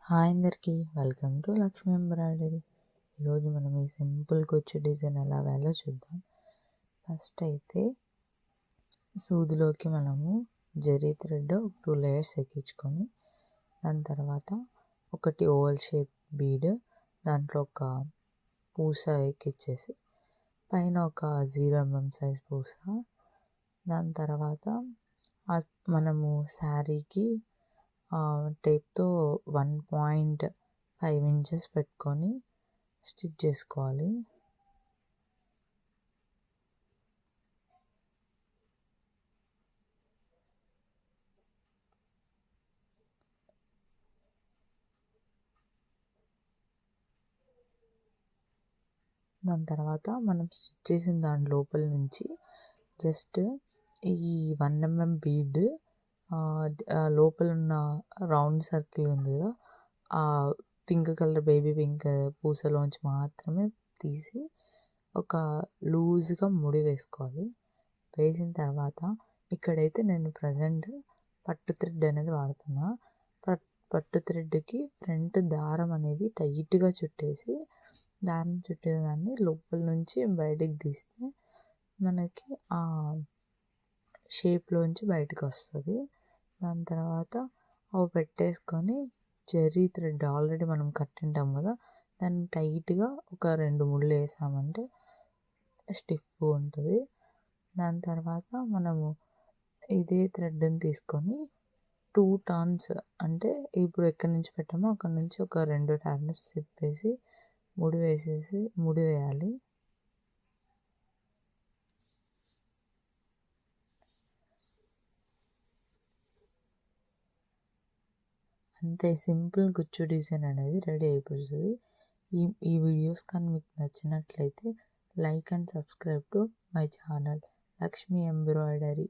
Hi అందరికీ welcome to Lakshmi embroidery. ఈరోజు మనం ఈ సింపుల్ కుచ్చు డిజైన్ ఎలా వేయాలో చూద్దాం. ఫస్ట్ అయితే సూదిలోకి మనము జరీ థ్రెడ్ 2 లేయర్స్ ఎక్కించుకొని దాని తర్వాత ఒకటి ఓవల్ షేప్ బీడ్, దాంట్లో ఒక పూస ఎక్కించేసి పైన ఒక 0 mm సైజ్ పూస, దాని తర్వాత మనము శారీకి టేప్తో 1.5 ఇంచెస్ పెట్టుకొని స్టిచ్ చేసుకోవాలి. దాని తర్వాత మనం స్టిచ్ చేసిన దాని లోపల నుంచి జస్ట్ ఈ 1 mm బీడ్ లోపల ఉన్న రౌండ్ సర్కిల్ ఉంది కదా, ఆ పింక్ కలర్ బేబీ పింక్ పూసలోంచి మాత్రమే తీసి ఒక లూజ్గా ముడి వేసుకోవాలి. వేసిన తర్వాత ఇక్కడైతే నేను ప్రజెంట్ పట్టు థ్రెడ్ అనేది వాడుతున్నా. పట్టు థ్రెడ్కి ఫ్రంట్ దారం అనేది టైట్గా చుట్టేసి దారం చుట్టిన దాన్ని లోపల నుంచి బయటికి తీస్తే మనకి ఆ షేప్లోంచి బయటకు వస్తుంది. దాని తర్వాత అవి పెట్టేసుకొని జరీ థ్రెడ్ ఆల్రెడీ మనం కట్టింటాం కదా, దాన్ని టైట్గా ఒక 2 ముళ్ళు వేసామంటే స్టిఫ్ ఉంటుంది. దాని తర్వాత మనము ఇదే థ్రెడ్ని తీసుకొని 2 టర్న్స్, అంటే ఇప్పుడు ఎక్కడి నుంచి పెట్టామో అక్కడ నుంచి ఒక 2 టర్న్స్ తిప్పేసి ముడి వేయాలి. అంతే, సింపుల్ కుచ్చు డిజైన్ అనేది రెడీ అయిపోతుంది. ఈ వీడియోస్ కానీ మీకు నచ్చినట్లయితే like and subscribe to my channel Lakshmi embroidery.